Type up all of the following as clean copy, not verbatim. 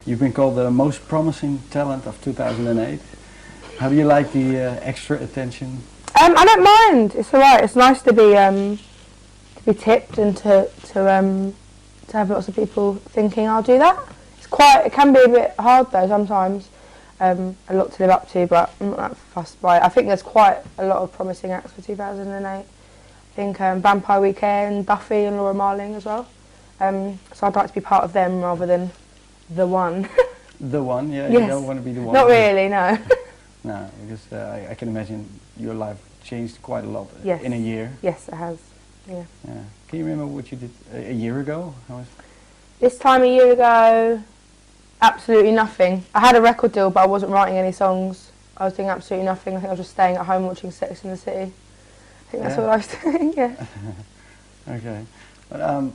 You've been called the most promising talent of 2008. How do you like the extra attention? I don't mind. It's alright. It's nice to be tipped and to have lots of people thinking I'll do that. It can be a bit hard though sometimes. A lot to live up to, but I'm not that fussed by it. I think there's quite a lot of promising acts for 2008. I think Vampire Weekend, Duffy and Laura Marling as well. So I'd like to be part of them rather than the one. The one, yeah, yes. You don't want to be the one. Not really, no. No, because I can imagine your life changed quite a lot yes. in a year. Yes, it has, yeah. Can you remember what you did a year ago? This time a year ago, absolutely nothing. I had a record deal, but I wasn't writing any songs. I was doing absolutely nothing. I think I was just staying at home watching Sex in the City. I think that's what I was doing, yeah. Okay. But,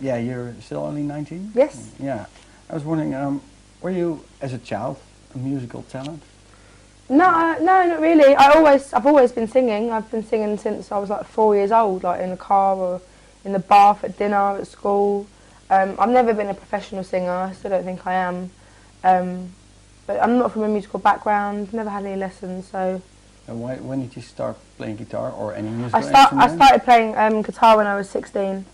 yeah, you're still only 19? Yes. Yeah. I was wondering, were you, as a child, a musical talent? No, not really. I've always been singing. I've been singing since I was like 4 years old, like in the car or in the bath at dinner, at school. I've never been a professional singer. I still don't think I am. But I'm not from a musical background. Never had any lessons, so. And when did you start playing guitar or any musical instrument? I started playing guitar when I was 16.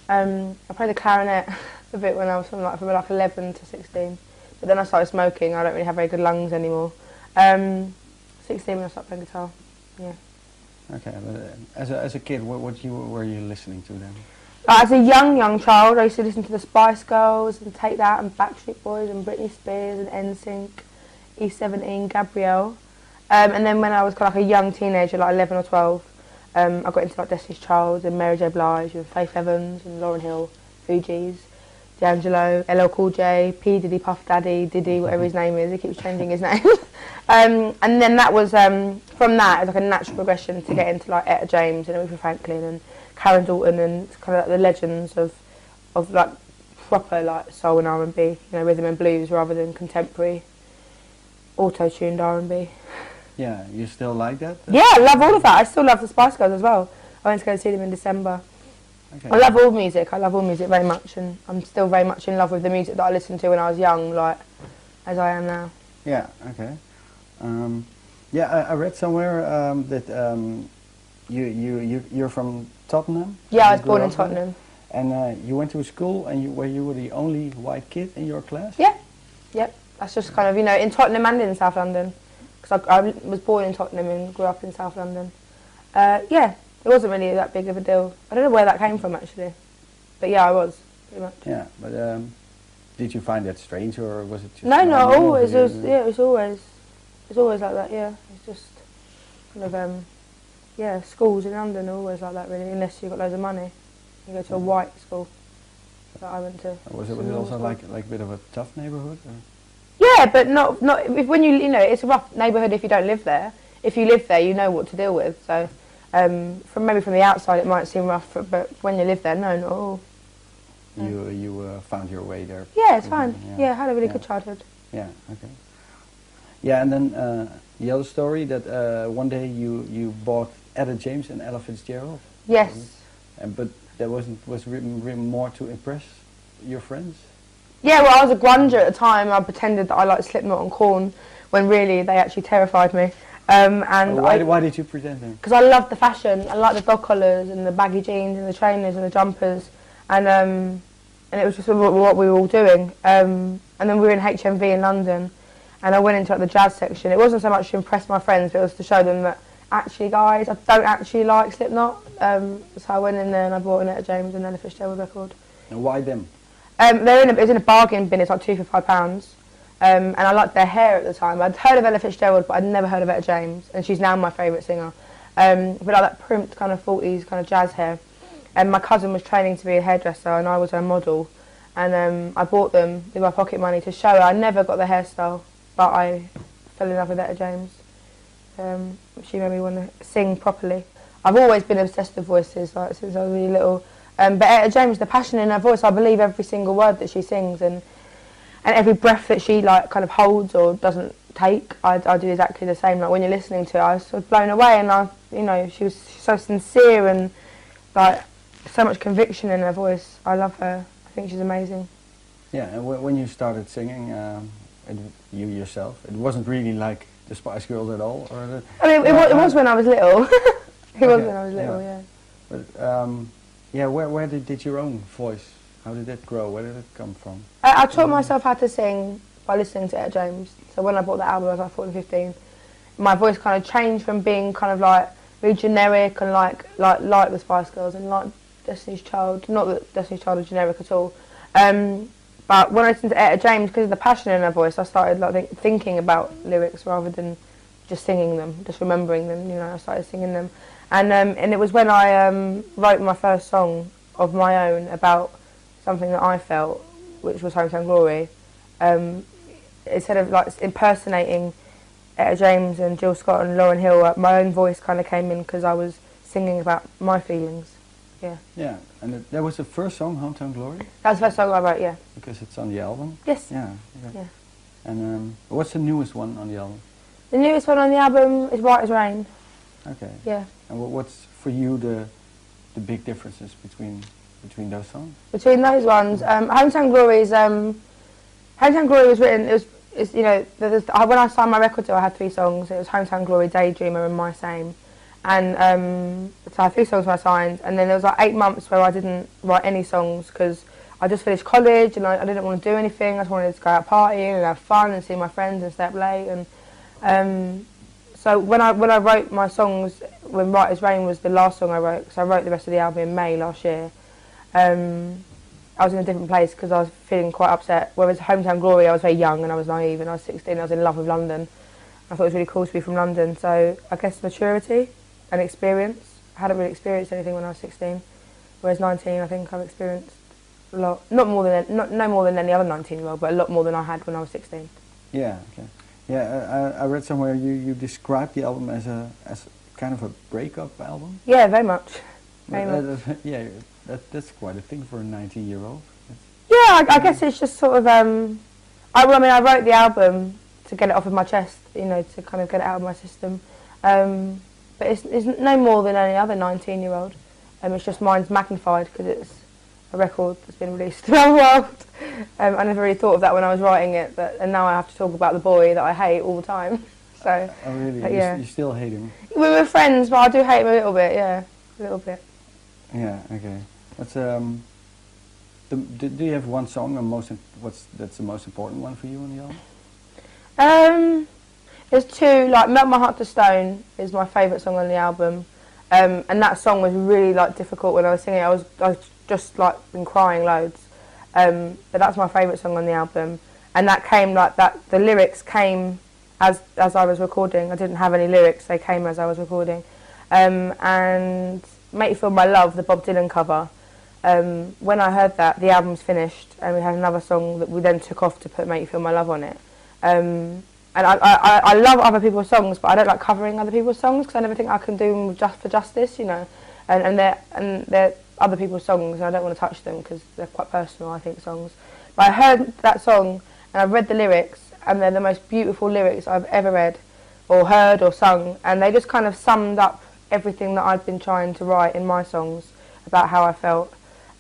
I played the clarinet a bit when I was from like 11 to 16. But then I started smoking. I don't really have very good lungs anymore. 16 when I started playing guitar. Yeah. Okay, but as a kid, what were you listening to then? As a young child, I used to listen to the Spice Girls and Take That and Backstreet Boys and Britney Spears and NSYNC, E17, Gabrielle. And then when I was kind of like a young teenager, like 11 or 12, I got into like Destiny's Child and Mary J. Blige and Faith Evans and Lauryn Hill, Fugees, D'Angelo, LL Cool J, P Diddy, Puff Daddy, Diddy, whatever his name is. He keeps changing his name. And then that was from that, it was like a natural progression to get into like Etta James and Aretha Franklin and Karen Dalton and kind of like the legends of like proper like soul and R&B, you know, rhythm and blues rather than contemporary auto-tuned R&B. Yeah, you still like that? Yeah, I love all of that. I still love the Spice Girls as well. I went to go see them in December. Okay. I love all music. I love all music very much, and I'm still very much in love with the music that I listened to when I was young, like as I am now. Yeah. Okay. Yeah, I read somewhere that you're from Tottenham. Yeah, I was born in Tottenham. And you went to a school where you were the only white kid in your class. Yeah. Yep. That's just kind of, you know, in Tottenham and in South London, because I was born in Tottenham and grew up in South London. Yeah. It wasn't really that big of a deal. I don't know where that came from actually, but yeah, I was pretty much. Yeah, but did you find that strange, or was it just? No, always. It was always like that. Yeah, it's just kind of yeah. Schools in London are always like that, really, unless you've got loads of money. You go to a white school that I went to. Was it also like a bit of a tough neighbourhood? Or? Yeah, but not when you know, it's a rough neighbourhood if you don't live there. If you live there, you know what to deal with. So. From the outside it might seem rough, but when you live there, no, not at all. You found your way there. Yeah, it's fine. Yeah, I had a really good childhood. Yeah, okay. Yeah, and then the other story that one day you bought Etta James and Ella Fitzgerald. Yes. But that was written more to impress your friends. Yeah, well, I was a grunger at the time. I pretended that I liked Slipknot and Korn, when really they actually terrified me. And why did you pretend then? Because I loved the fashion. I liked the dog collars and the baggy jeans and the trainers and the jumpers, and it was just what we were all doing. And then we were in HMV in London, and I went into like the jazz section. It wasn't so much to impress my friends, but it was to show them that actually, guys, I don't actually like Slipknot. So I went in there and I bought an Etta James and Ella Fitzgerald record. And why them? It was in a bargain bin. It's like £2 for £5. And I liked their hair at the time. I'd heard of Ella Fitzgerald, but I'd never heard of Etta James, and she's now my favourite singer. But like that primped kind of 40s kind of jazz hair. And my cousin was training to be a hairdresser, and I was her model. And I bought them with my pocket money to show her. I never got the hairstyle, but I fell in love with Etta James. She made me want to sing properly. I've always been obsessed with voices, like since I was really little. But Etta James, the passion in her voice, I believe every single word that she sings, and every breath that she like kind of holds or doesn't take, I do exactly the same. Like when you're listening to her, I was sort of blown away, and she was so sincere and like so much conviction in her voice. I love her. I think she's amazing. Yeah, and when you started singing, you yourself, it wasn't really like the Spice Girls at all, or I mean, it was when I was little. It was when I was little, yeah. But yeah, where did your own voice? How did it grow? Where did it come from? I taught myself how to sing by listening to Etta James. So when I bought that album, I was like 14, 15. My voice kind of changed from being kind of like really generic and like the Spice Girls and like Destiny's Child. Not that Destiny's Child is generic at all. But when I listened to Etta James, because of the passion in her voice, I started like thinking about lyrics rather than just singing them, just remembering them. You know, I started singing them, and it was when I wrote my first song of my own about something that I felt, which was Hometown Glory. Instead of like impersonating Etta James and Jill Scott and Lauryn Hill, my own voice kind of came in because I was singing about my feelings. Yeah. Yeah, and that was the first song, Hometown Glory? That was the first song I wrote, yeah. Because it's on the album? Yes. Yeah. Okay. Yeah. And what's the newest one on the album? The newest one on the album is Right as Rain. Okay. Yeah. And what's for you the big differences between those songs? Between those ones, Hometown Glory is Hometown Glory was written. You know, when I signed my record deal, I had 3 songs. It was Hometown Glory, Daydreamer, and My Same. And so I had 3 songs when I signed, and then there was like 8 months where I didn't write any songs because I just finished college and I didn't want to do anything. I just wanted to go out partying and have fun and see my friends and stay up late. And so when I wrote my songs, when Right as Rain was the last song I wrote, because I wrote the rest of the album in May last year, I was in a different place because I was feeling quite upset. Whereas Hometown Glory, I was very young and I was naive and I was 16 and I was in love with London. I thought it was really cool to be from London. So I guess maturity and experience. I hadn't really experienced anything when I was 16. Whereas 19, I think I've experienced a lot. No more than any other 19-year-old, but a lot more than I had when I was 16. Yeah, okay. Yeah, I read somewhere you described the album as kind of a breakup album. Yeah, very much. Very much. Yeah, that's quite a thing for a 19-year-old. Yeah, I guess it's just sort of. I wrote the album to get it off of my chest, you know, to kind of get it out of my system. But it's no more than any other 19-year-old. It's just mine's magnified because it's a record that's been released around the world. I never really thought of that when I was writing it, and now I have to talk about the boy that I hate all the time. So. Oh really? Yeah. You still hate him? We were friends, but I do hate him a little bit. Yeah, a little bit. Yeah. Okay. What's do you have one song that's the most important one for you on the album? There's 2. Like Melt My Heart to Stone is my favourite song on the album, and that song was really like difficult when I was singing. I was just like been crying loads, but that's my favourite song on the album, and that came like that. The lyrics came as I was recording. I didn't have any lyrics; they came as I was recording. And Make You Feel My Love, the Bob Dylan cover. When I heard that, the album's finished, and we had another song that we then took off to put Make You Feel My Love on it. And I love other people's songs, but I don't like covering other people's songs because I never think I can do them just for justice, you know. And they're other people's songs, and I don't want to touch them because they're quite personal, I think, songs. But I heard that song, and I read the lyrics, and they're the most beautiful lyrics I've ever read, or heard, or sung, and they just kind of summed up everything that I'd been trying to write in my songs about how I felt.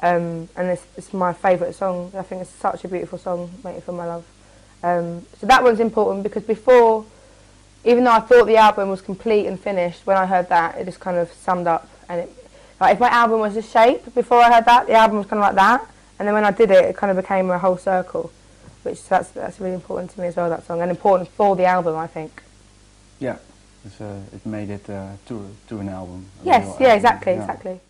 And it's my favourite song. I think it's such a beautiful song, Make You Feel My Love. So that one's important because before, even though I thought the album was complete and finished, when I heard that, it just kind of summed up. And like if my album was a shape before I heard that, the album was kind of like that. And then when I did it, it kind of became a whole circle, which that's really important to me as well, that song, and important for the album, I think. Yeah, it made it to an album. Yes, yeah, exactly.